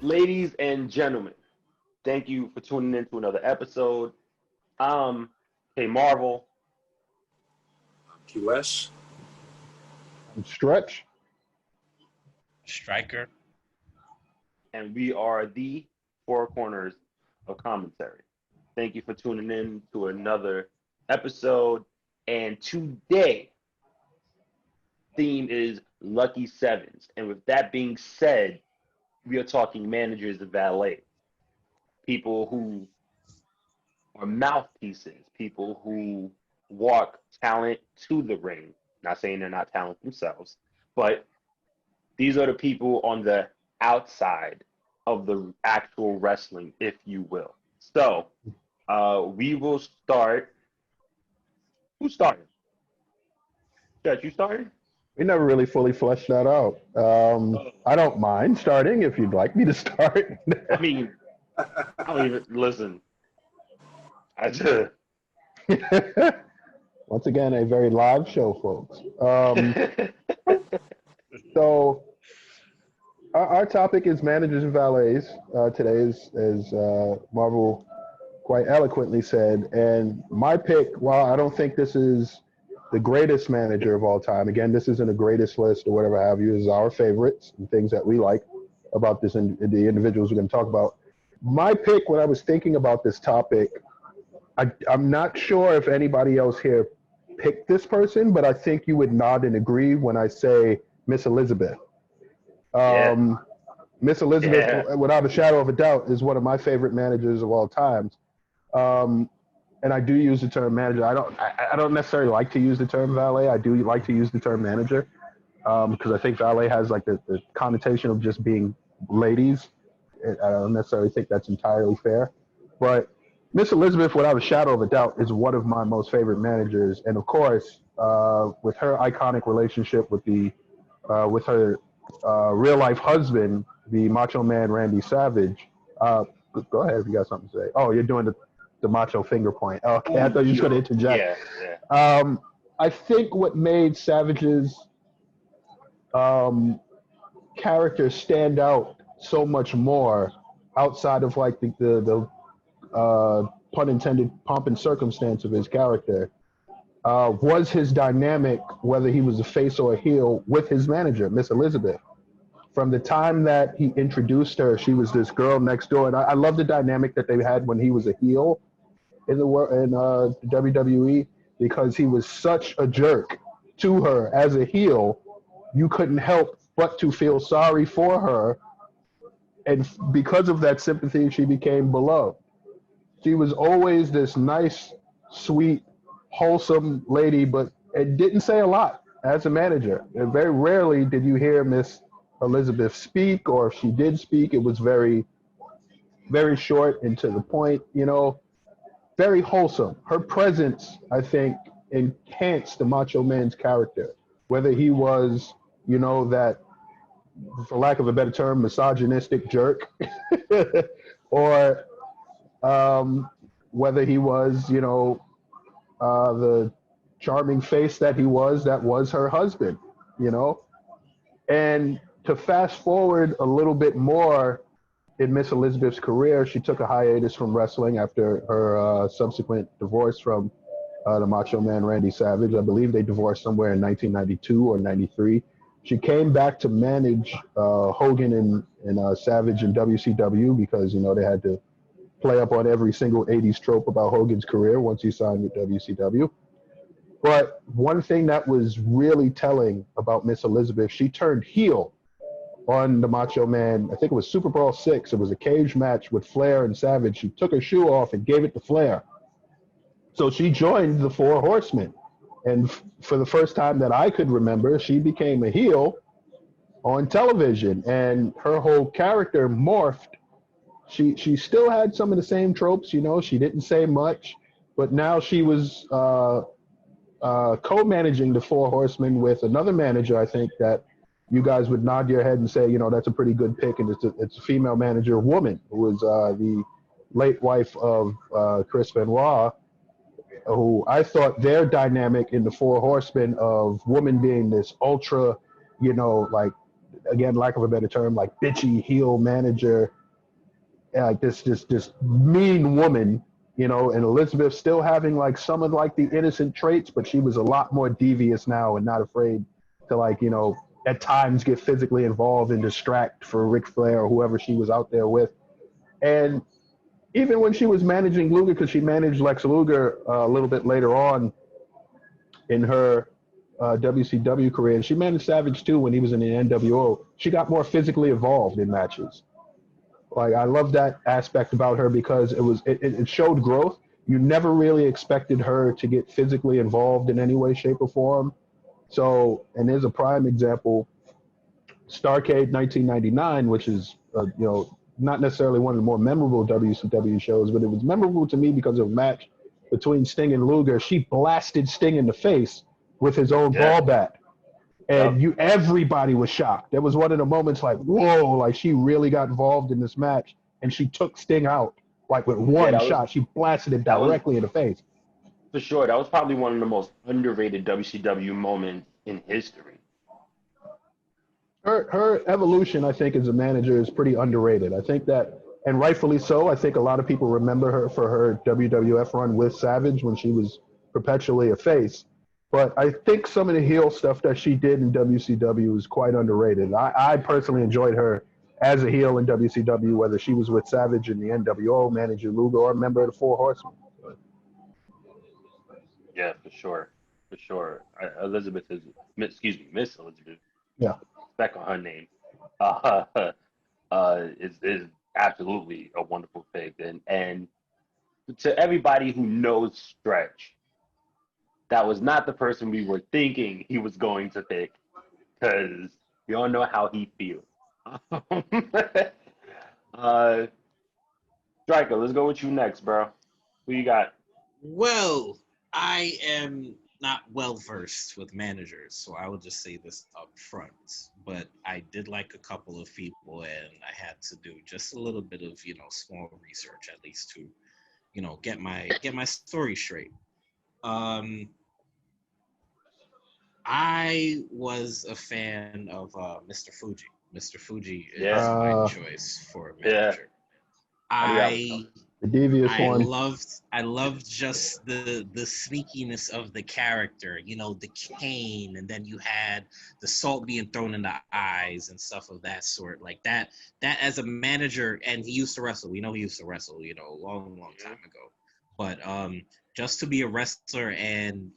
Ladies and gentlemen, thank you for tuning in to another episode. I'm K Marvel, QS. Stretch. Striker. and we are the Four Corners of Commentary. Thank you for tuning in to another episode. And today, theme is Lucky Sevens. And with that being said, we are talking managers of valets, people who are mouthpieces, people who walk talent to the ring. Not saying they're not talent themselves, but these are the people on the outside of the actual wrestling, if you will. So we will start. Who started? Judge, you started? We never really fully fleshed that out. I don't mind starting if you'd like me to start. I mean, I don't even listen. I just Once again, a very live show, folks. So our topic is managers and valets today, as Marvel quite eloquently said. And my pick, while I don't think this is the greatest manager of all time, again, this isn't a greatest list or whatever have you, this is our favorites and things that we like about this and the individuals we're going to talk about. My pick, when I was thinking about this topic, I'm not sure if anybody else here picked this person, but I think you would nod and agree when I say Miss Elizabeth. Miss Elizabeth, without a shadow of a doubt, is one of my favorite managers of all times. And I do use the term manager. I don't necessarily like to use the term valet. I do like to use the term manager because I think valet has like the connotation of just being ladies. I don't necessarily think that's entirely fair. But Miss Elizabeth, without a shadow of a doubt, is one of my most favorite managers. And of course, with her iconic relationship with with her real life husband, the Macho Man Randy Savage. Go ahead if you got something to say. Oh, you're doing the macho finger point. Okay, I thought you were going to interject. yeah. I think what made Savage's character stand out so much more outside of like the pun intended pomp and circumstance of his character was his dynamic, whether he was a face or a heel, with his manager, Miss Elizabeth. From the time that he introduced her, she was this girl next door, and I love the dynamic that they had when he was a heel in the WWE, because he was such a jerk to her as a heel. You couldn't help but to feel sorry for her, and because of that sympathy, she became beloved. She was always this nice, sweet, wholesome lady, but it didn't say a lot as a manager. And very rarely did you hear Miss Elizabeth speak, or if she did speak, it was very, very short and to the point, very wholesome. Her presence, I think, enhanced the Macho Man's character, whether he was, that, for lack of a better term, misogynistic jerk, or whether he was, the charming face that was her husband, And to fast forward a little bit more in Miss Elizabeth's career, she took a hiatus from wrestling after her subsequent divorce from the Macho Man Randy Savage. I believe they divorced somewhere in 1992 or 93. She came back to manage Hogan and Savage in WCW because, they had to play up on every single 80s trope about Hogan's career once he signed with WCW. But one thing that was really telling about Miss Elizabeth, she turned heel on the Macho Man. I think it was Super Brawl 6. It was a cage match with Flair and Savage. She took her shoe off and gave it to Flair. So she joined the Four Horsemen. And for the first time that I could remember, she became a heel on television. And her whole character morphed. She still had some of the same tropes, she didn't say much. But now she was co-managing the Four Horsemen with another manager, I think, that you guys would nod your head and say, that's a pretty good pick, and it's a female manager, woman, who was the late wife of Chris Benoit, who I thought their dynamic in the Four Horsemen of woman being this ultra, like again, lack of a better term, like bitchy heel manager, like this mean woman, you know, and Elizabeth still having like some of like the innocent traits, but she was a lot more devious now and not afraid to like, you know, at times get physically involved and distract for Ric Flair or whoever she was out there with. And even when she was managing Luger, because she managed Lex Luger a little bit later on in her WCW career, and she managed Savage too when he was in the NWO, she got more physically involved in matches. Like I love that aspect about her because it showed growth. You never really expected her to get physically involved in any way, shape, or form. So, and there's a prime example, Starrcade 1999, which is you know, not necessarily one of the more memorable WCW shows, but it was memorable to me because of a match between Sting and Luger. She blasted Sting in the face with his own Yeah. ball bat. And Yep. everybody was shocked. There was one of the moments like, whoa, like she really got involved in this match and she took Sting out like with Yeah, one shot. She blasted him that was directly in the face. for sure. That was probably one of the most underrated WCW moments in history. Her evolution, I think, as a manager is pretty underrated. I think that, and rightfully so. I think a lot of people remember her for her WWF run with Savage when she was perpetually a face. But I think some of the heel stuff that she did in WCW is quite underrated. I personally enjoyed her as a heel in WCW, whether she was with Savage in the NWO, manager Luger, or a member of the Four Horsemen. Yeah, for sure, for sure. Elizabeth is, excuse me, Miss Elizabeth. Yeah. Back on her name. Uh, is absolutely a wonderful pick, and to everybody who knows Stretch, that was not the person we were thinking he was going to pick, because we all know how he feels. uh, Striker, let's go with you next, bro. Who you got? Well, I am not well versed with managers, so I will just say this up front. But I did like a couple of people, and I had to do just a little bit of, small research at least to, get my story straight. Um, I was a fan of Mr. Fuji. Mr. Fuji is Yeah, my choice for a yeah. manager. Adios. I The devious I one. loved just the sneakiness of the character, the cane, and then you had the salt being thrown in the eyes and stuff of that sort. Like that as a manager, and he used to wrestle. We know he used to wrestle, a long time ago. But just to be a wrestler and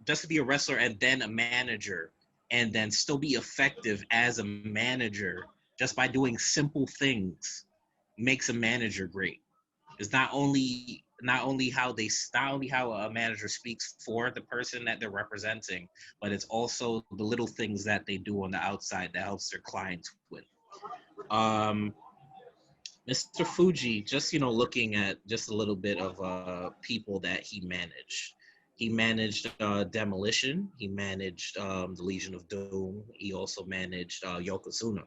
just to be a wrestler and then a manager and then still be effective as a manager just by doing simple things makes a manager great. Is not only how a manager speaks for the person that they're representing, but it's also the little things that they do on the outside that helps their clients win. Mr. Fuji, just looking at just a little bit of people that he managed. He managed Demolition. He managed the Legion of Doom. He also managed Yokozuna.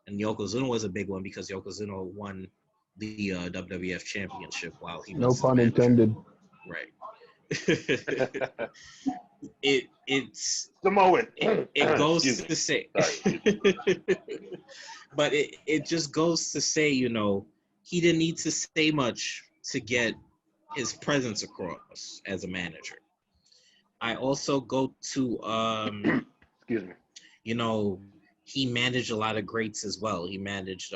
And Yokozuna was a big one because Yokozuna won the WWF Championship while he No was the pun manager. intended. Right. It's Samoan. it goes Excuse me. to say, Sorry. but it just goes to say, he didn't need to say much to get his presence across as a manager. I also go to Excuse me. he managed a lot of greats as well. He managed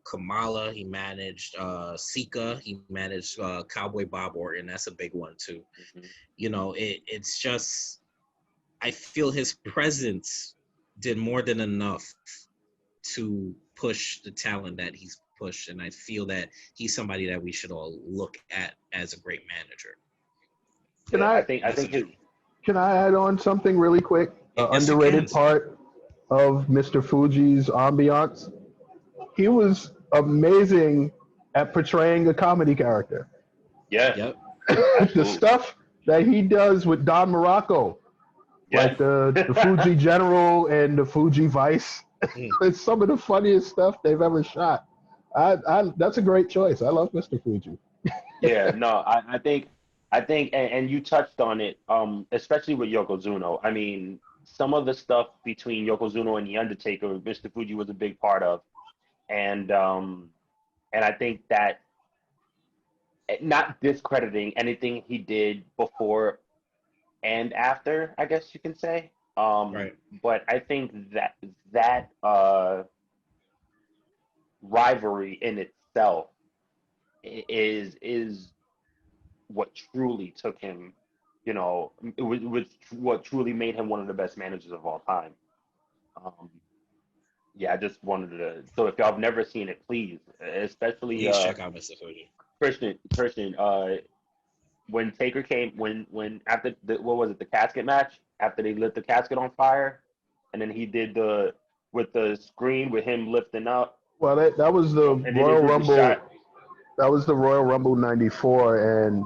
Kamala. He managed Sika. He managed Cowboy Bob Orton. That's a big one too. Mhm. It's just I feel his presence did more than enough to push the talent that he's pushed, and I feel that he's somebody that we should all look at as a great manager. Can Yeah, I I think his can I add on something really quick? Yes, you Underrated can. part of Mr. Fuji's ambiance. He was amazing at portraying a comedy character. yeah, Yep. The absolutely. stuff that he does with Don Morocco, Yeah. like the Fuji General and the Fuji Vice, Mm. it's some of the funniest stuff they've ever shot. That's a great choice. I love Mr. Fuji. Yeah, no, I think, and you touched on it, especially with Yokozuna. I mean, some of the stuff between Yokozuna and the Undertaker, Mr. Fuji was a big part of, and I think that not discrediting anything he did before and after, I guess you can say. Right. But I think that rivalry in itself is what truly took him. It was what truly made him one of the best managers of all time. Um, yeah, I just wanted to. So if y'all have never seen it, please, especially Please check out Mr. Fuji. Christian, when Taker came, when after what was it, the casket match, after they lit the casket on fire, and then he did with the screen with him lifting up, Well, that was the and then they Royal did the Rumble. shot. That was the Royal Rumble '94, and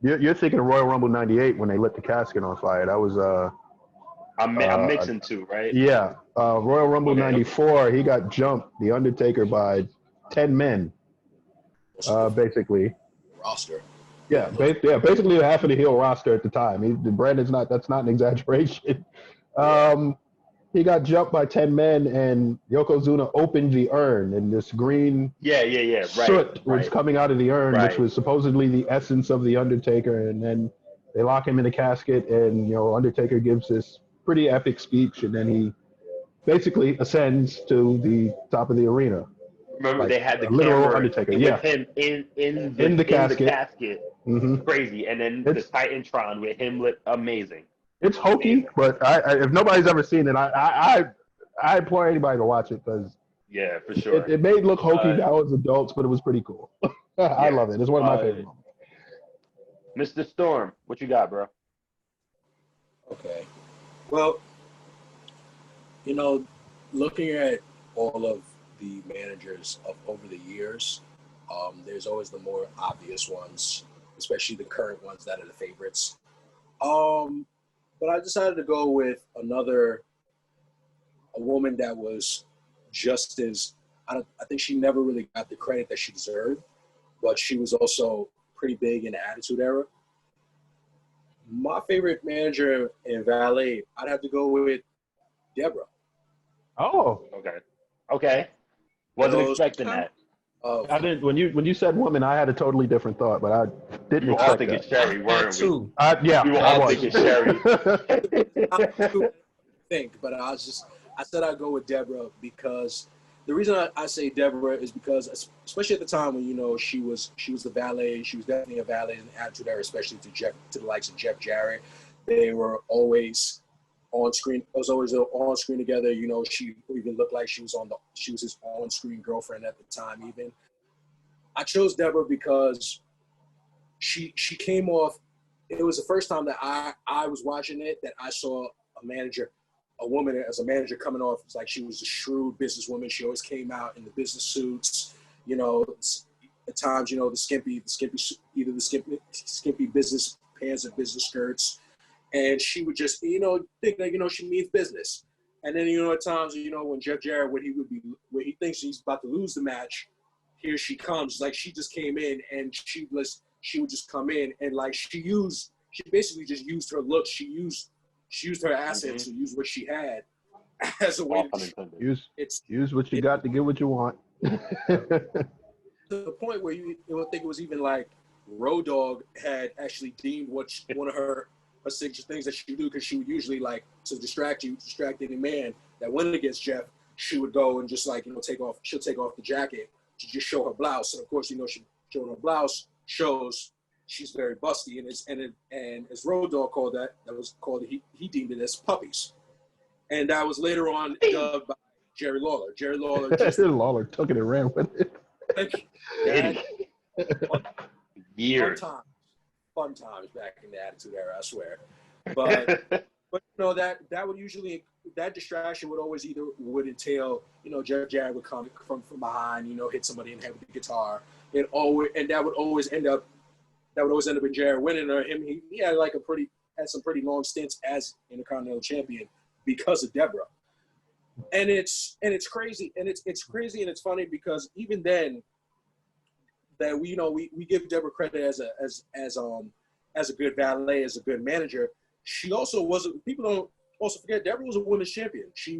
you're thinking of Royal Rumble '98 when they lit the casket on fire. That was I'm mixing two, right? yeah, Royal Rumble Okay. '94. He got jumped, the Undertaker, by 10 men, basically. Roster. Yeah, basically half of the heel roster at the time. Brandon's not. That's not an exaggeration. He got jumped by 10 men, and Yokozuna opened the urn, and this green Yeah, right, soot was coming out of the urn, which right. was supposedly the essence of the Undertaker. And then they lock him in the casket, and Undertaker gives this pretty epic speech, and then he basically ascends to the top of the arena. Remember, Like they had the literal camera Undertaker, with him in the casket. Mm-hmm. Crazy, and then the Titantron with him lit amazing. It's hokey, but if nobody's ever seen it, I implore anybody to watch it because yeah, for sure. It may look hokey now as adults, but it was pretty cool. I love it. It's one of my favorite moments. Mr. Storm, what you got, bro? Okay. Well, looking at all of the managers of over the years, there's always the more obvious ones, especially the current ones that are the favorites. But I decided to go with a woman that was just as, I think she never really got the credit that she deserved, but she was also pretty big in the Attitude Era. My favorite manager in Valet, I'd have to go with Deborah. Oh, okay. Wasn't expecting that. I didn't. When you said woman, I had a totally different thought, but I didn't You all expect thinking that. Sherry, weren't we? Yeah, We were I all was. thinking Sherry. But I said I'd go with Deborah because the reason I say Deborah is because, especially at the time when she was the valet, she was definitely a valet in the Attitude Era, especially to the likes of Jeff Jarrett. They were always on screen. It was always on screen together. She even looked like she was his on screen girlfriend at the time. Even I chose Deborah because she came off. It was the first time that I was watching it that I saw a woman as a manager coming off. It's like she was a shrewd businesswoman. She always came out in the business suits. At times, either the skimpy business pants or business skirts. And she would just, think that, she means business. And then, at times, when Jeff Jarrett, when he thinks he's about to lose the match, here she comes. Like, she just came in and she would just come in and like, she basically just used her looks. She used her assets to use what she had as a way to use what you got to get what you want. To the point where you would think it was even like Road Dogg had actually deemed one of her signature things that she would do, because she would usually, like, to distract any man that went against Jeff, she would go and just like, she'll take off the jacket to just show her blouse. And of course, she showed her blouse shows she's very busty, and as Road Dogg called that was called, he deemed it as puppies. And that was later on dubbed by Jerry Lawler. Jerry Lawler Lawler took it and ran with it. Years. Fun times back in the Attitude Era, I swear. But that would usually, that distraction would entail, Jeff Jarrett would come from behind, hit somebody in the head with the guitar. That would always end up with Jarrett winning, or him. He had some pretty long stints as Intercontinental Champion because of Deborah. And it's crazy, and it's crazy, and it's funny because even then, that we give Deborah credit as a good valet, as a good manager. She also wasn't. People Also, forget Deborah was a women's champion. She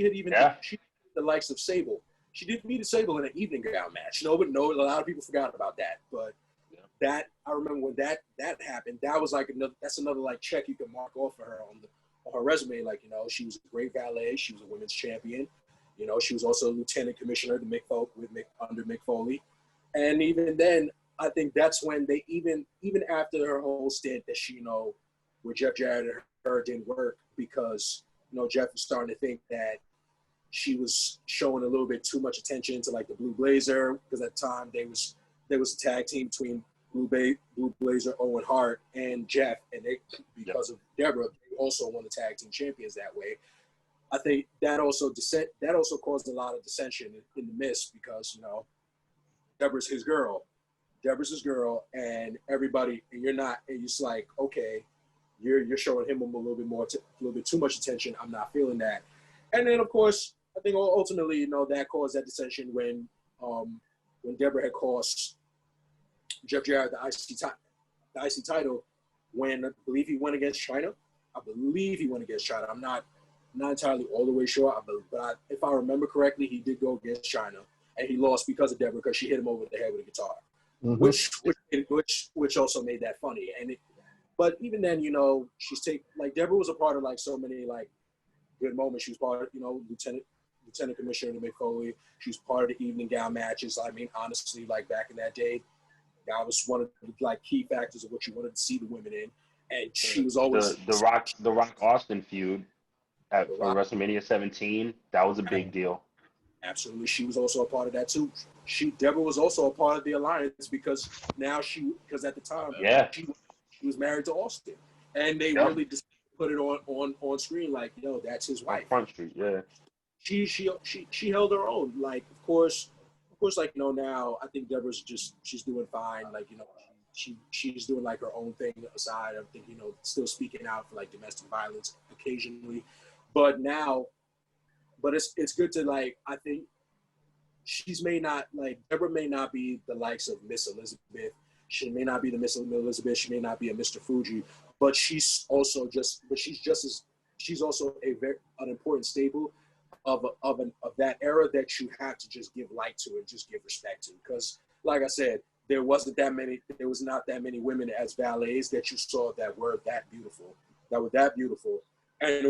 had even she the likes of Sable. She did beat Sable in an evening gown match. No, a lot of people forgot about that. But that I remember when that happened. That was like another like check you can mark off for her on her resume. Like, you know, she was a great valet. She was a women's champion. You know, she was also a lieutenant commissioner under Mick Foley. And even then, I think that's when they even after her whole stint that she, you know, with Jeff Jarrett and her didn't work because, you know, Jeff was starting to think that she was showing a little bit too much attention to like the Blue Blazer, because at the time there was a tag team between Blue Blazer, Owen Hart, and Jeff, and they, because of Deborah, they also won the tag team champions that way. I think that also caused a lot of dissension in the Mist because, you know, Deborah's his girl, and everybody, and you're not, and it's like, okay, you're showing him a little bit too much attention. I'm not feeling that. And then, of course, I think ultimately, you know, that caused that dissension when Deborah had cost Jeff Jarrett the IC title when I believe he went against China. I'm not entirely all the way sure, but if I remember correctly, he did go against China, and he lost because of Deborah, because she hit him over the head with a guitar, which also made that funny. But even then, you know, Deborah was a part of like so many like good moments. She was part of, you know, Lieutenant Commissioner Mick Foley. She was part of the evening gown matches. I mean, honestly, like back in that day, that was one of the like key factors of what you wanted to see the women in. And she was always the Rock Austin feud at WrestleMania 17. That was a big deal. Absolutely, she was also a part of that too. Deborah was also a part of the alliance because at the time, she was married to Austin, and they really just put it on screen like, yo, that's his wife. Front Street, yeah. She held her own. Like, of course, like, you know, now I think Deborah's she's doing fine. Like, you know, she's doing like her own thing aside. I think, you know, still speaking out for like domestic violence occasionally, but it's good to, like, I think Deborah may not be the likes of Miss Elizabeth. She may not be the Miss Elizabeth. She may not be a Mr. Fuji, but she's also an important staple of that era that you have to just give light to and just give respect to. Because, like I said, there was not that many women as valets that you saw that were that beautiful, and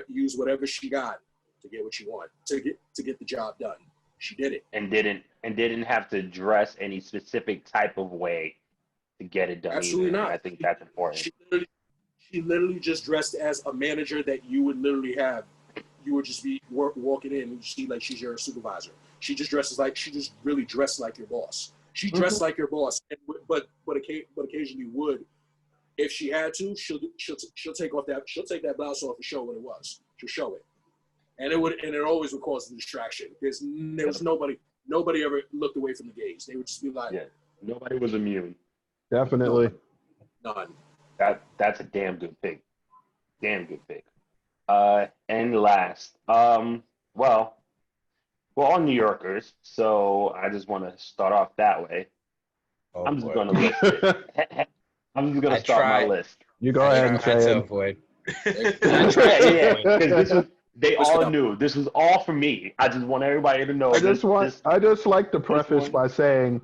use whatever she got to get what she wanted, to get the job done. She did it, and didn't have to dress any specific type of way to get it done. Absolutely either. not. I think that's important. She literally just dressed as a manager that you would literally have. You would just be walking in and see like she's your supervisor. She just really dressed like your boss. She dressed like your boss, but occasionally would, if she had to, she'll take that blouse off and show what it was. She'll show it, and it always would cause a distraction because there was nobody ever looked away from the gaze. They would just be like, nobody was immune. Definitely. None. That's a damn good pick. And last, well, we're all New Yorkers, so I just want to start off that way. I'm just going to list it. I'm just going to start my list. You go ahead and say it. Avoid. Because they all knew this was all for me. I just want everybody to know. I just like to preface by saying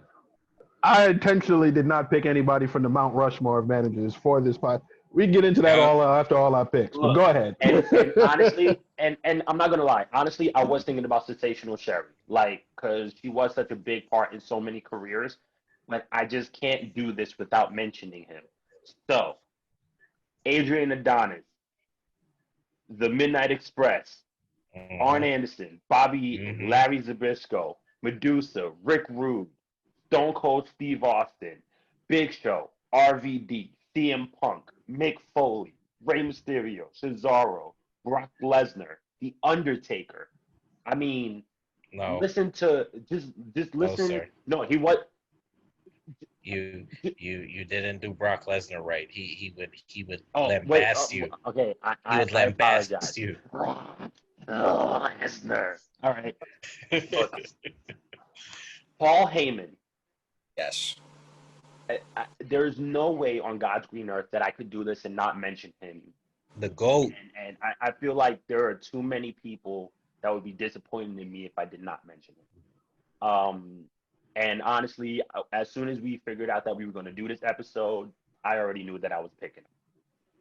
I intentionally did not pick anybody from the Mount Rushmore of managers for this pod. We get into that all after all our picks. But go ahead. And honestly, and I'm not gonna lie. Honestly, I was thinking about Sensational Sherry, like, because she was such a big part in so many careers. But I just can't do this without mentioning him. So, Adrian Adonis, The Midnight Express, Arn Anderson, Bobby Eaton, Larry Zbyszko, Medusa, Rick Rude, Stone Cold Steve Austin, Big Show, RVD, CM Punk, Mick Foley, Rey Mysterio, Cesaro, Brock Lesnar, The Undertaker. I mean, listen to just listen. No, he was. You didn't do Brock Lesnar right. He would lambast you. Okay, he would lambast you. Lesnar. All right. Paul Heyman. Yes. There's no way on God's green earth that I could do this and not mention him The GOAT. And I feel like there are too many people that would be disappointed in me if I did not mention it. And honestly, as soon as we figured out that we were going to do this episode, I already knew that I was picking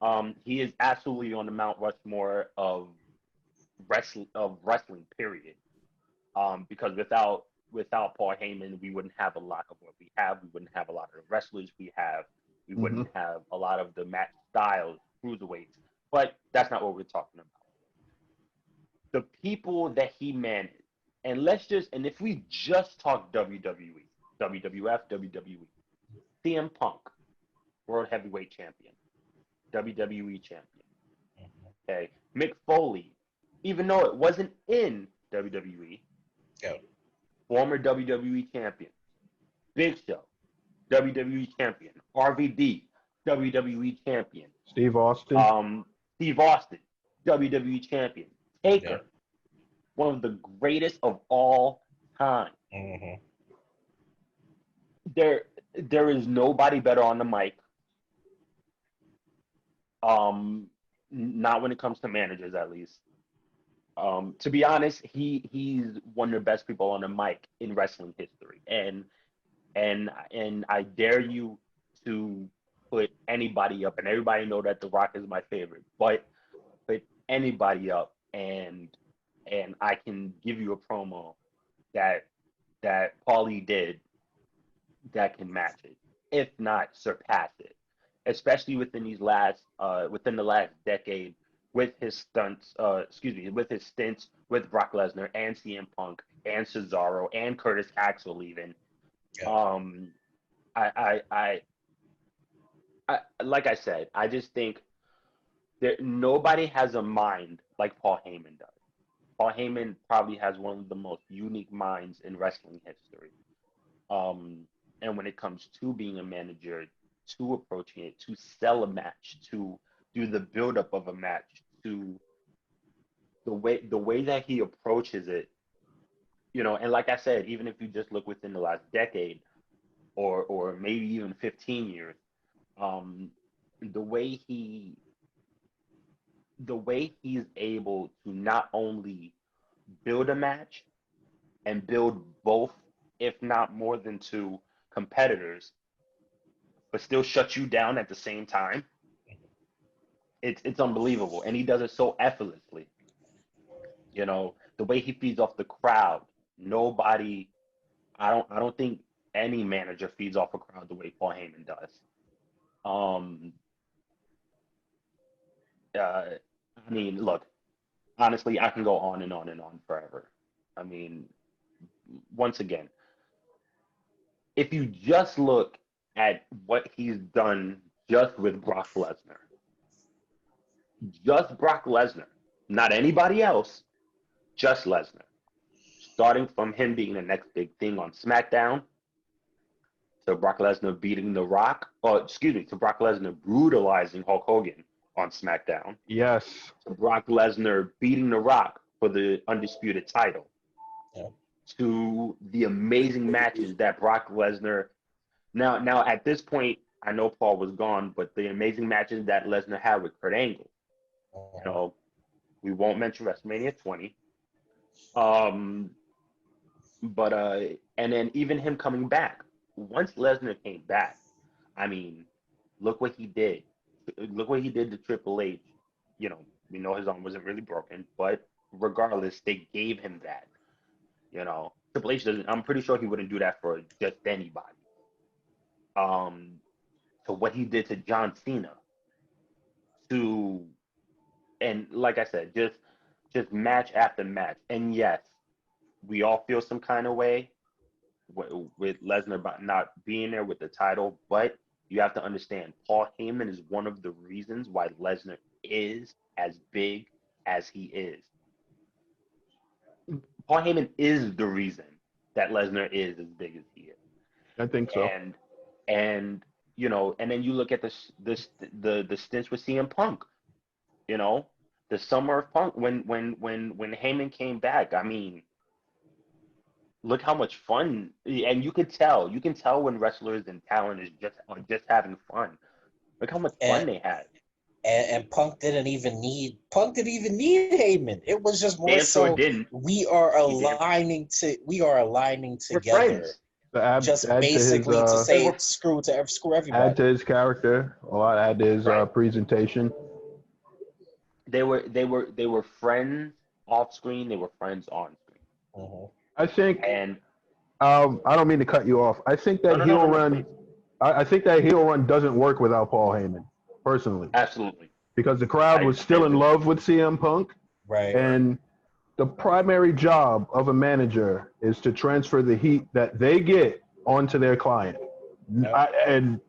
him. He is absolutely on the Mount Rushmore of wrestling, period. Because without Paul Heyman, we wouldn't have a lot of what we have. We wouldn't have a lot of the wrestlers we have. We wouldn't have a lot of the match styles, cruiserweights. But that's not what we're talking about. The people that he managed, and if we just talk WWE, WWF, WWE, CM Punk, World Heavyweight Champion, WWE Champion. Okay, Mick Foley, even though it wasn't in WWE, Yeah. former WWE Champion. Big Show, WWE Champion. RVD, WWE Champion. Steve Austin. Steve Austin, WWE Champion. Taker, Yeah. one of the greatest of all time. Mm-hmm. There is nobody better on the mic. Not when it comes to managers, at least. To be honest, he's one of the best people on the mic in wrestling history, and I dare you to put anybody up, and everybody know that The Rock is my favorite, but put anybody up, and I can give you a promo that Paulie did that can match it, if not surpass it, especially within the last decade with his stints with Brock Lesnar and CM Punk and Cesaro and Curtis Axel even. Yeah. I like I said, I just think that nobody has a mind like Paul Heyman does. Paul Heyman probably has one of the most unique minds in wrestling history. And when it comes to being a manager, to approaching it, to sell a match, to do the build-up of a match, to the way that he approaches it, and like I said, even if you just look within the last decade or maybe even 15 years, the way he's able to not only build a match and build both, if not more than two competitors, but still shut you down at the same time. It's unbelievable, and he does it so effortlessly. The way he feeds off the crowd. Nobody, I don't think any manager feeds off a crowd the way Paul Heyman does. I mean, look, honestly, I can go on and on and on forever. I mean, once again, if you just look at what he's done just with Brock Lesnar, not anybody else, just Lesnar. Starting from him being the next big thing on SmackDown, to Brock Lesnar beating The Rock, to Brock Lesnar brutalizing Hulk Hogan on SmackDown, Yes. to Brock Lesnar beating The Rock for the undisputed title, Yeah. to the amazing matches that Brock Lesnar. Now at this point, I know Paul was gone, but the amazing matches that Lesnar had with Kurt Angle. We won't mention WrestleMania 20. But and then even him coming back. Once Lesnar came back, I mean, look what he did. Look what he did to Triple H. We know his arm wasn't really broken, but regardless, they gave him that. Triple H doesn't. I'm pretty sure he wouldn't do that for just anybody. To what he did to John Cena, and like I said, just match after match. And yes, we all feel some kind of way with Lesnar about not being there with the title, but you have to understand, Paul Heyman is one of the reasons why Lesnar is as big as he is. Paul Heyman is the reason that Lesnar is as big as he is. I think so. And and then you look at the stints with CM Punk. The summer of Punk when Heyman came back. I mean, look how much fun, and you can tell when wrestlers and talent are just having fun. Look how much fun they had. And Punk didn't even need Heyman. It was just more Damn sure so didn't. we are aligning We're together, friends. To add, just add to his basically to say were- screw everybody. add to his character, a lot add to his Right. presentation. They were friends off screen. They were friends on screen. Mhm. I think And I don't mean to cut you off. I think that heel run. please. I think that heel run doesn't work without Paul Heyman, personally, Absolutely. because the crowd was still in love with CM Punk, Right. and the primary job of a manager is to transfer the heat that they get onto their client. Yep. And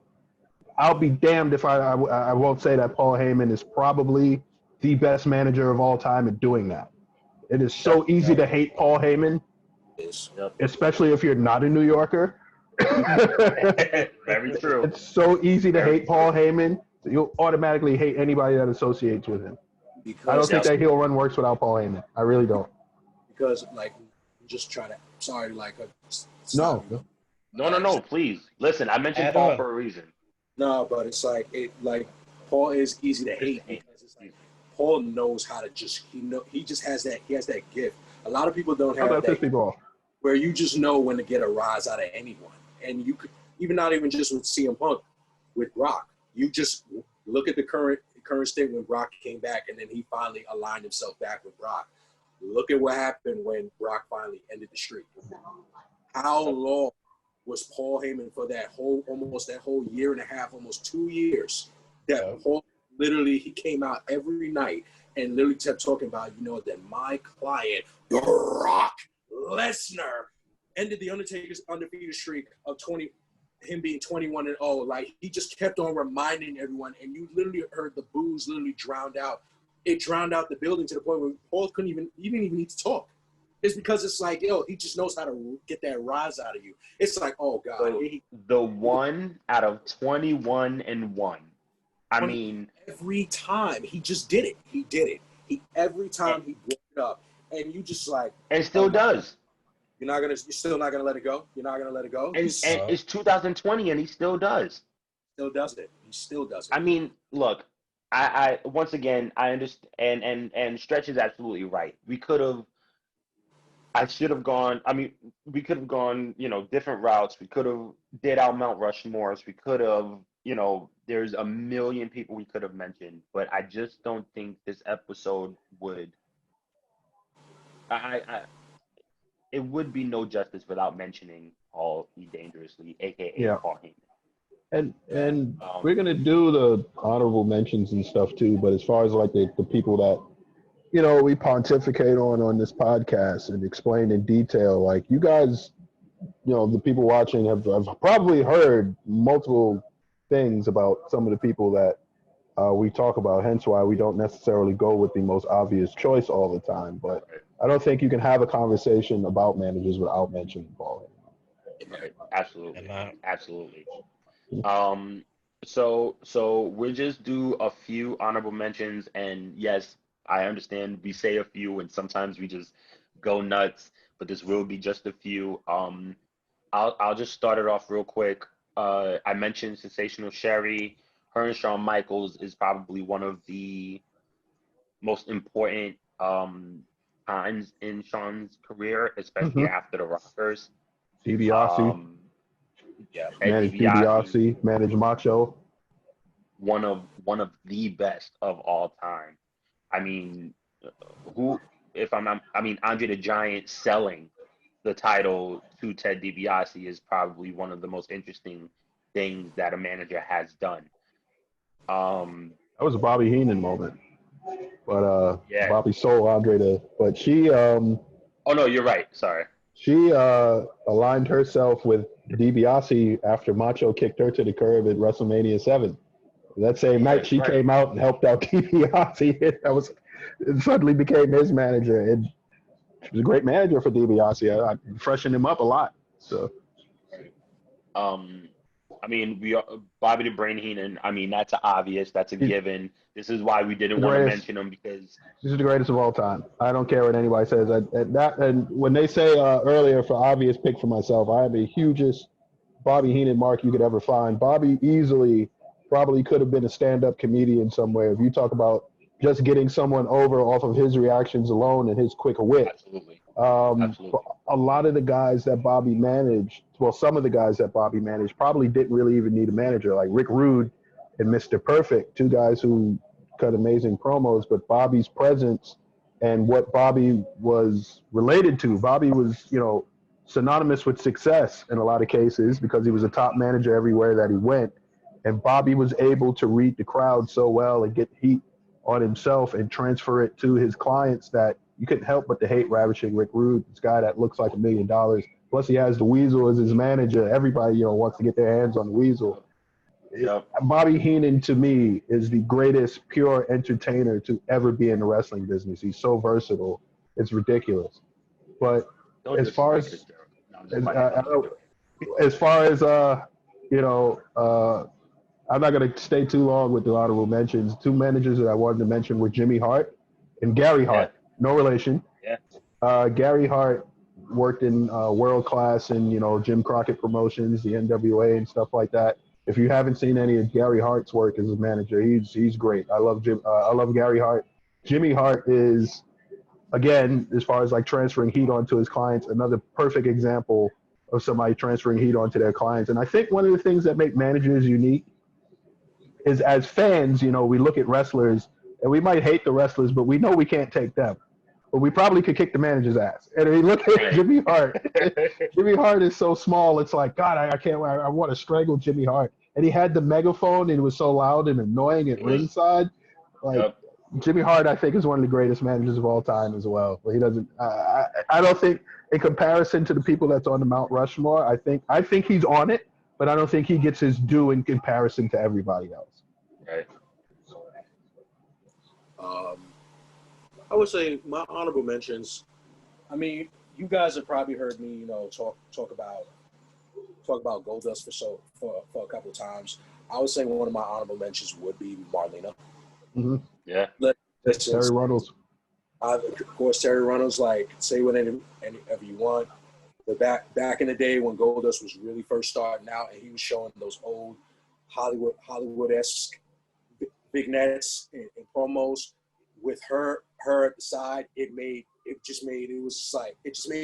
I'll be damned if I won't say that Paul Heyman is probably the best manager of all time at doing that. It is so easy to hate Paul Heyman, Yep. especially if you're not a New Yorker. Very true. It's so easy to Very hate Paul Heyman. So you'll automatically hate anybody that associates with him. Because I don't think that heel run works without Paul Heyman. I really don't. Because like just try to sorry like No. No. Please listen. I mentioned Add Paul on. for a reason. No, but it's like Paul is easy to hate because it's like Paul knows how to he just has that gift. A lot of people don't have That piss that people off. where you just know when to get a rise out of anyone. And you could even not even just with CM Punk, with Rock. You just look at the current state when Rock came back and then he finally aligned himself back with Rock. Look at what happened when Rock finally ended the streak. How long was Paul Heyman for almost that whole year and a half, almost 2 years? That Paul literally he came out every night and literally kept talking about, that my client, Brock Lesnar, ended the Undertaker's undefeated streak of him being 21-0. Like he just kept on reminding everyone, and you literally heard the boos literally drowned out. It drowned out the building to the point where Paul couldn't even need to talk. It's because it's like, he just knows how to get that rise out of you. It's like, oh God. So, the 1 out of 21-1. I mean, every time he just did it. He did it. Every time he brought it up, and you just like, and still does. You're still not gonna let it go. You're not gonna let it go. And it's 2020, and he still does. Still does it. He still does it. I mean, look, I once again I understand, and Stretch is absolutely right. We could have. I should have gone. I mean, we could have gone, different routes. We could have did our Mount Rushmores. We could have, there's a million people we could have mentioned, but I just don't think this episode would. It would be no justice without mentioning Paul E. Dangerously, aka Paul Heyman. And we're gonna do the honorable mentions and stuff too. But as far as like the people that we pontificate on this podcast and explain in detail, like you guys, the people watching have probably heard multiple things about some of the people that we talk about. Hence why we don't necessarily go with the most obvious choice all the time. But I don't think you can have a conversation about managers without mentioning Paul. Right. Absolutely. Absolutely. So we'll just do a few honorable mentions, and yes, I understand we say a few and sometimes we just go nuts, but this will be just a few. I'll just start it off real quick. I mentioned Sensational Sherry. Her and Shawn Michaels is probably one of the most important times in Shawn's career, especially after the Rockers. DiBiase. Yeah, Managed DiBiase, managed Macho. One of the best of all time. I mean, Andre the Giant selling the title to Ted DiBiase is probably one of the most interesting things that a manager has done. That was a Bobby Heenan moment, but yeah. Bobby sold Andre but she. Oh no, you're right. Sorry. She aligned herself with DiBiase after Macho kicked her to the curb at WrestleMania 7. That same night, she came out and helped out DiBiase. It suddenly became his manager, and she was a great manager for DiBiase. I freshened him up a lot. So, I mean, Bobby the Brain Heenan. I mean, that's obvious. That's a given. This is why we didn't want to mention him, because he's the greatest of all time. I don't care what anybody says. And when they say earlier for obvious pick for myself, I have the hugest Bobby Heenan mark you could ever find. Bobby easily probably could have been a stand-up comedian somewhere. If you talk about just getting someone over off of his reactions alone and his quick wit. Absolutely. But a lot of the guys that Bobby managed, well, some of the guys that Bobby managed probably didn't really even need a manager, like Rick Rude and Mr. Perfect, two guys who cut amazing promos, but Bobby's presence and what Bobby was related to. Bobby was, synonymous with success in a lot of cases because he was a top manager everywhere that he went. And Bobby was able to read the crowd so well and get heat on himself and transfer it to his clients that you couldn't help but to hate ravishing Rick Rude, this guy that looks like $1 million. Plus, he has the Weasel as his manager. Everybody, wants to get their hands on the Weasel. Yep. Bobby Heenan, to me, is the greatest pure entertainer to ever be in the wrestling business. He's so versatile. It's ridiculous. But as far as I'm not going to stay too long with the honorable mentions. Two managers that I wanted to mention were Jimmy Hart and Gary Hart. Yeah. No relation. Yeah. Gary Hart worked in World Class and, Jim Crockett Promotions, the NWA and stuff like that. If you haven't seen any of Gary Hart's work as a manager, he's great. I love Gary Hart. Jimmy Hart is, again, as far as like transferring heat onto his clients, another perfect example of somebody transferring heat onto their clients. And I think one of the things that make managers unique is as fans, we look at wrestlers and we might hate the wrestlers, but we know we can't take them. But we probably could kick the manager's ass. And we look at Jimmy Hart. Jimmy Hart is so small. It's like, God, I want to strangle Jimmy Hart. And he had the megaphone and it was so loud and annoying at ringside. Like, Jimmy Hart, I think, is one of the greatest managers of all time as well. But he doesn't. I don't think, in comparison to the people that's on the Mount Rushmore, I think he's on it, but I don't think he gets his due in comparison to everybody else. Right. I would say my honorable mentions. I mean, you guys have probably heard me, talk about Goldust for a couple of times. I would say one of my honorable mentions would be Marlena. Mm-hmm. Yeah. Terry Runnels. Of course, Terry Runnels, like, say whatever you want. But back in the day when Goldust was really first starting out and he was showing those old Hollywood-esque vignettes and promos with her at the side, it just made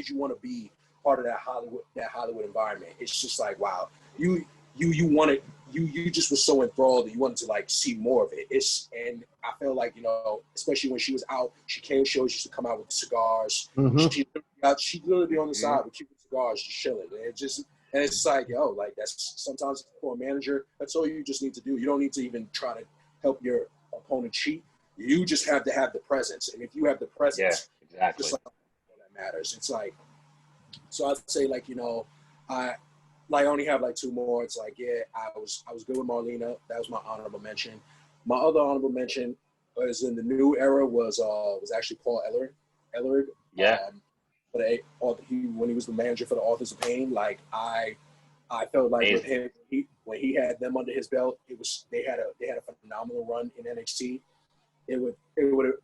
you want to be part of that Hollywood environment. It's just like, wow, you wanted, you just was so enthralled that you wanted to like see more of it. And I feel like, especially when she was out, she came shows, used to come out with cigars. Mm-hmm. She'd literally be on the side with Cuban cigars, just chilling. And it's like, like, that's sometimes for a manager, that's all you just need to do. You don't need to even try to help your opponent cheat. You just have to have the presence. And if you have the presence, exactly. just like that matters. It's like, so I'd say, like, I only have like two more. It's like, I was good with Marlena. That was my honorable mention. My other honorable mention was in the new era was actually Paul Ellering. Yeah. When he was the manager for the Authors of Pain, like I felt like with him, when he had them under his belt, they had a phenomenal run in NXT.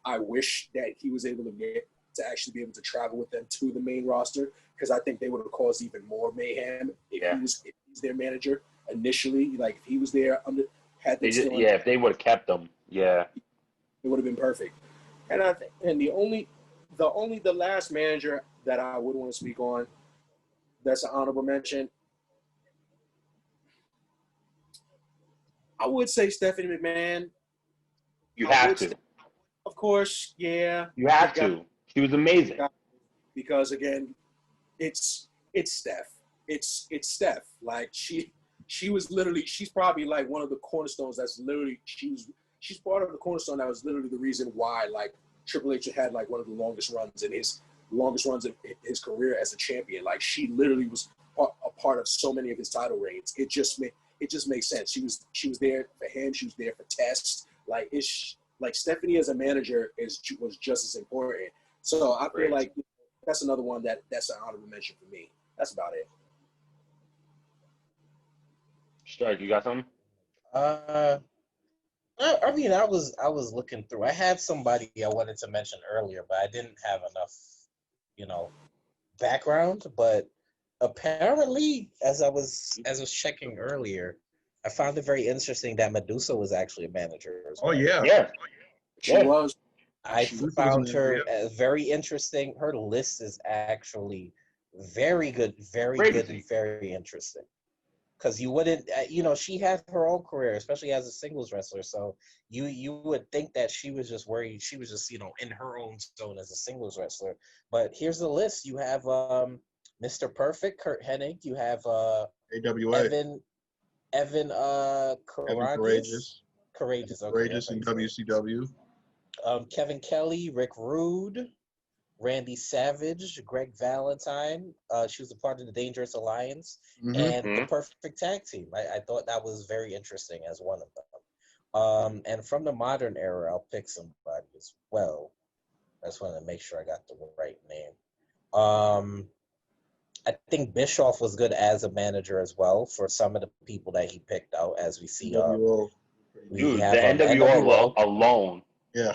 I wish that he was able to actually be able to travel with them to the main roster, because I think they would have caused even more mayhem if he's their manager initially. Like, if he was there if they would have kept them, it would have been perfect. And I think, and the last manager that I would want to speak on, that's an honorable mention, I would say Stephanie McMahon. You have to. Of course, yeah. You have to. She was amazing. Because again, it's Steph. It's Steph. Like, she was literally, she's probably like one of the cornerstones that's literally, she's part of the cornerstone that was literally the reason why, like, Triple H had like one of the longest runs in his career as a champion. Like, she literally was a part of so many of his title reigns. It just makes sense. She was there for him. She was there for Test. Like, like, Stephanie as a manager was just as important. So I feel like that's another one that's an honorable mention for me. That's about it. Strike, you got something? I mean, I was looking through. I had somebody I wanted to mention earlier, but I didn't have enough, background. But apparently, as I was checking earlier, I found it very interesting that Medusa was actually a manager as Oh well. yeah. Yeah. She Yeah. was. I She was found a her manager, very interesting. Her list is actually very good, and Crazy. very interesting. Because you wouldn't, she had her own career, especially as a singles wrestler. So you would think that she was just worried, she was just in her own zone as a singles wrestler. But here's the list: you have Mr. Perfect, Kurt Hennig. You have AWA, Evan Kevin Courageous. Courageous, okay, Courageous in that's right. WCW. Kevin Kelly, Rick Rude, Randy Savage, Greg Valentine. She was a part of the Dangerous Alliance and the Mhm. Perfect Tag Team. I thought that was very interesting as one of them. And from the modern era, I'll pick somebody as well. I just wanted to make sure I got the right name. I think Bischoff was good as a manager as well for some of the people that he picked out. As we see, NWO. we Dude, the have NWO NWO. alone. Yeah.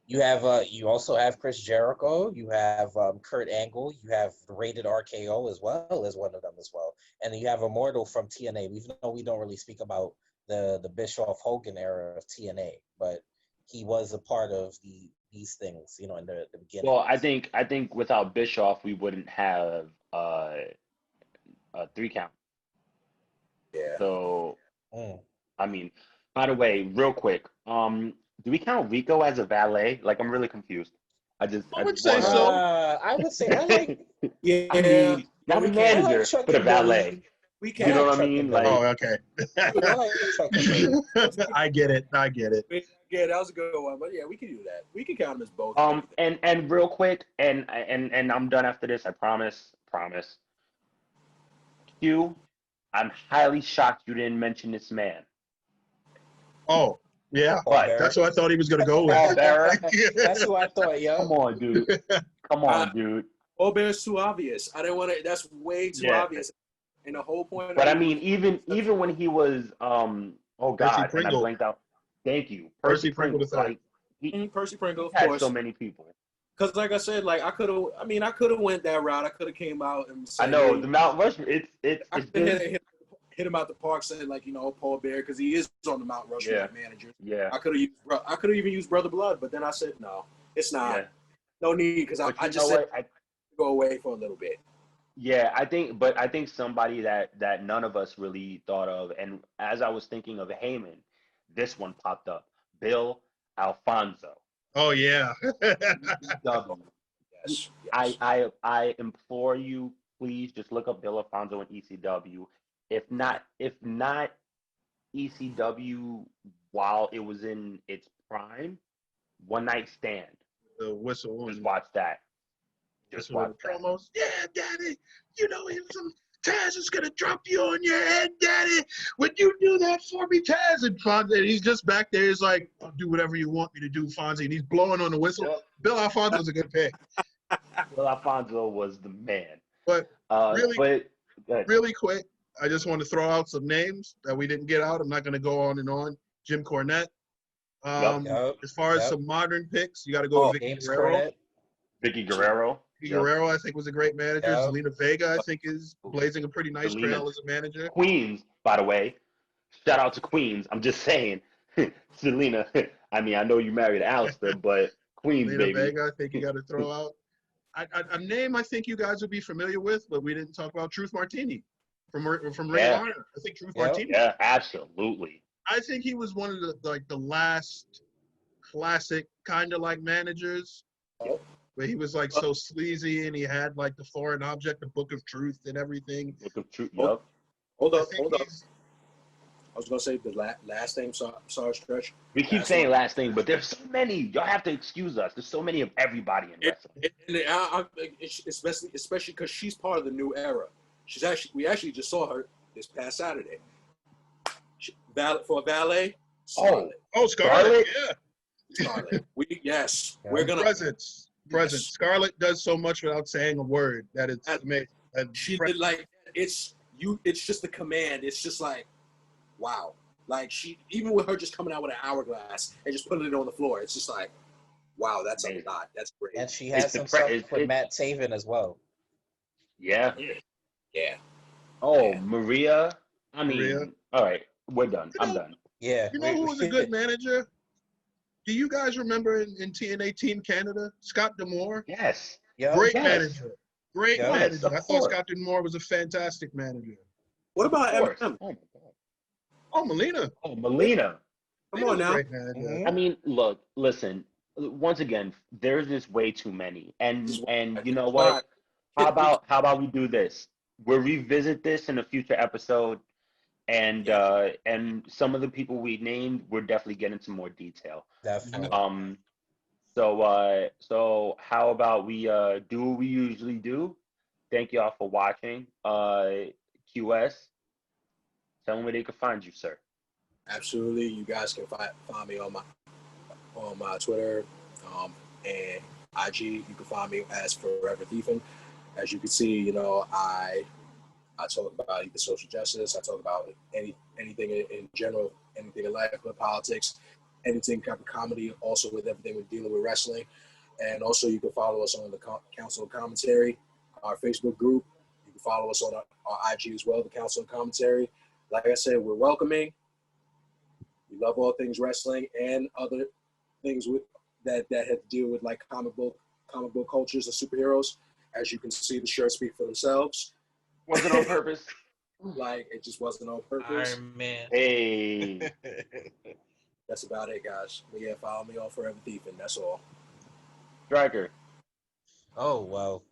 You also have Chris Jericho. You have Kurt Angle. You have Rated RKO as well as one of them as well, and then you have Immortal from TNA. Even though we don't really speak about the Bischoff Hogan era of TNA, but he was a part of these things, in the beginning. Well, I think without Bischoff, we wouldn't have a 3 count. Yeah. So Mm. I mean, by the way, real quick, do we count Rico as a valet? Like, I'm really confused. I would just say wanna. so. I would say I like Yeah. I mean, not a we I can. like manager, Chuck but a and Billy. valet. We You I can. know like what I Chuck mean? and Like, Billy. Oh, okay. I like Chuck and Billy. I get it. Yeah, that was a good one. But yeah, we can do that. We can count them as both. and real quick, and I'm done after this. I promise. Promise. Q, I'm highly shocked you didn't mention this man. Oh, yeah. Paul But Bearer. That's what I thought he was gonna go with. Paul Bearer, That's who I thought, yo. come on, dude. Come on, dude. Oh, Bear's too obvious. I didn't want to. That's way too Yeah. obvious. And the whole point. But I of mean, even when he was oh Percy God, and I Pringle. blanked out. Thank you, Percy Percy Pringle Pringle. the third. Like he Percy Pringle, of had course. so many people. Because like I said, like I could have went that route. I could have came out and said, I know hey, the Mount Rushmore. It's I it's could have been hit him out the park, saying like Paul Bear because he is on the Mount Rushmore Yeah. managers. yeah I could have even used Brother Blood, but then I said no, it's not. yeah. No need because But I you just know said what? go away for a little bit. Yeah, I think somebody that none of us really thought of, and as I was thinking of Heyman, this one popped up. Bill Alfonso. Oh yeah. ECW. Yes. I implore you, please just look up Bill Alfonso in ECW. If not ECW while it was in its prime, One Night Stand. The whistle Just and watch that. Just that's one of watch the that. promos. Yeah, Daddy. Taz is gonna drop you on your head, Daddy. Would you do that for me, Taz? And Fonzie, he's just back there. He's like, I'll do whatever you want me to do, Fonzie. And he's blowing on the whistle. Yep. Bill Alfonso's a good pick. Bill Alfonso was the man. But really, But good. really quick, I just want to throw out some names that we didn't get out. I'm not going to go on and on. Jim Cornette. Yep. As far as Yep. some modern picks, you got to go with Vicky James Guerrero. Cornette. Vicky Guerrero. Vicky Yep. Guerrero, I think, was a great manager. Yep. Zelina Vega, I think, is blazing a pretty nice Zelina. trail as a manager. Queens, by the way. Shout out to Queens. I'm just saying. Selena. I mean, I know you married Alistair, but Queens, Zelina baby. Vega, I think you got to throw out. A name I think you guys would be familiar with, but we didn't talk about Truth Martini from Ring of Yeah. Honor. I think Truth Yep. Martini. Yeah, absolutely. I think he was one of the last classic kind of like managers Oh. where he was like so sleazy and he had like the foreign object, the Book of Truth and everything. Look of truth. Oh. Yup. Hold I up, think hold up. he's- I was gonna say the last name. Sorry, Stretch. We keep Last saying one. last thing, but there's so many. Y'all have to excuse us. There's so many of everybody in wrestling. Especially because she's part of the new era. We actually just saw her this past Saturday. For a valet, Scarlett. Oh, Scarlett, Scarlett? yeah. Scarlett. Yeah. We're gonna. Presence. Yes. Scarlett does so much without saying a word that it's And- amazing. And She did like it's just the command. It's just like, wow. Like even with her just coming out with an hourglass and just putting it on the floor, it's just like, wow, that's a Amazing. lot. That's great. And she has It's some the pre- stuff it's- with it's- Matt Taven as well. Yeah. Yeah. Oh, Yeah. Maria. I Maria. mean, all right, we're done. You I'm know, done. Yeah. you know who was a good manager? Do you guys remember in TNA Team Canada, Scott D'Amore? Yes. Yep. Great Yes. manager. Great Yep. Yes, manager. of I thought course. Scott D'Amore was a fantastic manager. What Of about course. Eminem? Oh my God. Oh, Molina. Oh, Melina. Come Molina's on a now. great manager. Mhm. I mean, look, listen. Once again, there's just way too many. This is And why. you This know is why. what? How about we do this? We'll revisit this in a future episode, Yes. and some of the people we named, we'll definitely get into more detail. Definitely. So how about we do what we usually do? Thank y'all for watching. QS, tell them where they can find you, sir. Absolutely. You guys can find me on my Twitter and IG. You can find me as Forever Thiefing. As you can see, I talk about either social justice. I talk about anything in general, anything in life, with politics, anything kind of comedy. Also with everything we're dealing with wrestling, and also you can follow us on the Council of Commentary, our Facebook group. You can follow us on our IG as well, the Council of Commentary. Like I said, we're welcoming. We love all things wrestling and other things that have to deal with like comic book cultures and superheroes. As you can see, the shirts speak for themselves. Was it on purpose? Like it just wasn't on purpose. Iron Man. Hey, That's about it, guys. But yeah, follow me on Forever Thiefing. That's all. Striker. Oh well.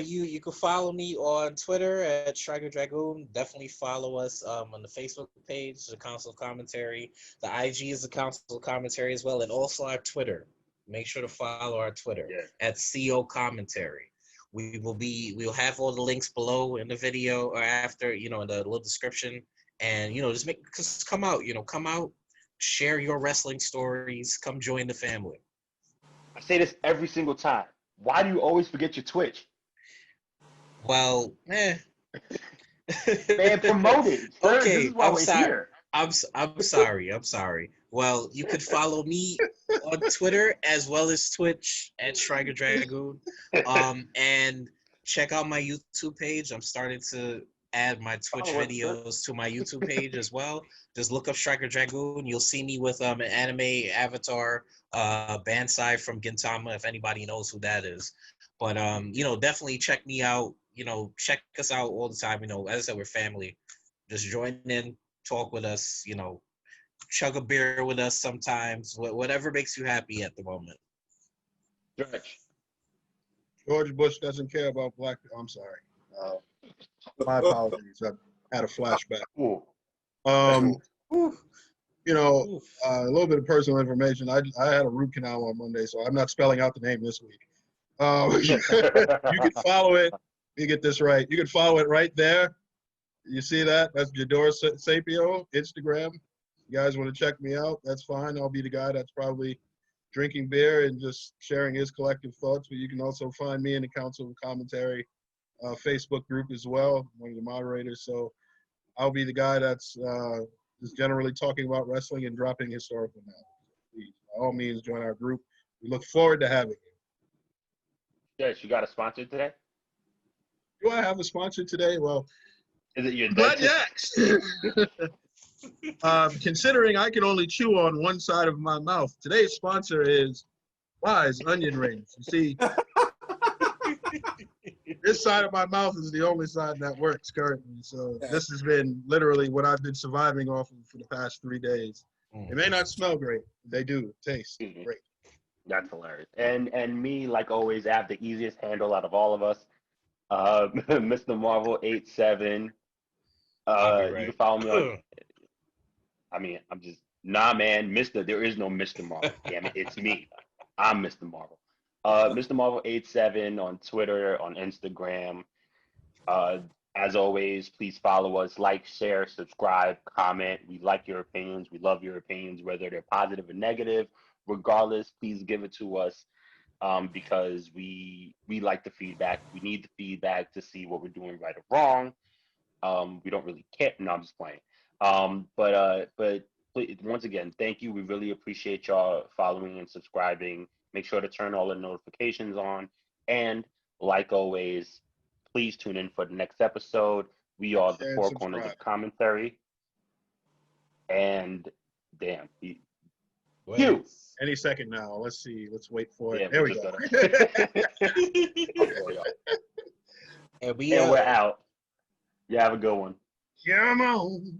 You can follow me on Twitter at Striker Dragoon. Definitely follow us on the Facebook page, the Council of Commentary. The IG is the Council of Commentary as well, and also our Twitter. Make sure to follow our Twitter Yeah. at CO Commentary. We'll have all the links below in the video or after, in the little description. And just come out, share your wrestling stories, come join the family. I say this every single time. Why do you always forget your Twitch? Well, Man, promote it, sir. This Okay, is why I'm we're sorry. here. I'm sorry. I'm sorry. Well, you could follow me on Twitter as well as Twitch at Striker Dragoon. And check out my YouTube page. I'm starting to add my Twitch Follow us, sir. videos to my YouTube page as well. Just look up Striker Dragoon. You'll see me with an anime avatar, Bansai from Gintama, if anybody knows who that is. But definitely check me out. Check us out all the time. As I said, we're family. Just join in, talk with us. Chug a beer with us sometimes. Whatever makes you happy at the moment. Stretch. George Bush doesn't care about black people. I'm sorry. My apologies. I had a flashback. Ooh. Um, Oof. a little bit of personal information. I had a root canal on Monday, so I'm not spelling out the name this week. You can follow it. You get this right. You can follow it right there. You see that? That's Jador Sapio, Instagram. You guys want to check me out? That's fine. I'll be the guy that's probably drinking beer and just sharing his collective thoughts. But you can also find me in the Council of Commentary Facebook group as well, one of the moderators. So I'll be the guy that's just generally talking about wrestling and dropping historical knowledge. Please, by all means, join our group. We look forward to having you. Stretch, you got a sponsor today? Do I have a sponsor today? Well, Is it your glad you dentist? asked. Considering I can only chew on one side of my mouth, today's sponsor is Wise Onion Rings. You see, this side of my mouth is the only side that works currently. So this has been literally what I've been surviving off of for the past 3 days. It may not smell great. They do taste great. That's hilarious. And me, like always, I have the easiest handle out of all of us. Mr. Marvel 87. Right. You can follow me on. I mean, I'm just man, Mr. There is no Mr. Marvel. Damn it, it's me. I'm Mr. Marvel. Mr. Marvel 87 on Twitter, on Instagram. As always, please follow us, like, share, subscribe, comment. We like your opinions. We love your opinions, whether they're positive or negative. Regardless, please give it to us because we like the feedback. We need the feedback to see what we're doing right or wrong. We don't really care. No, I'm just playing. But once again, thank you. We really appreciate y'all following and subscribing. Make sure to turn all the notifications on. And like always, please tune in for the next episode. We are the And Four Corners of subscribe. Commentary. And damn, Wait. you. Any second now. Let's see. Let's wait for it. Yeah, There we just go. And we And out. we're out. You have a good one. Come on.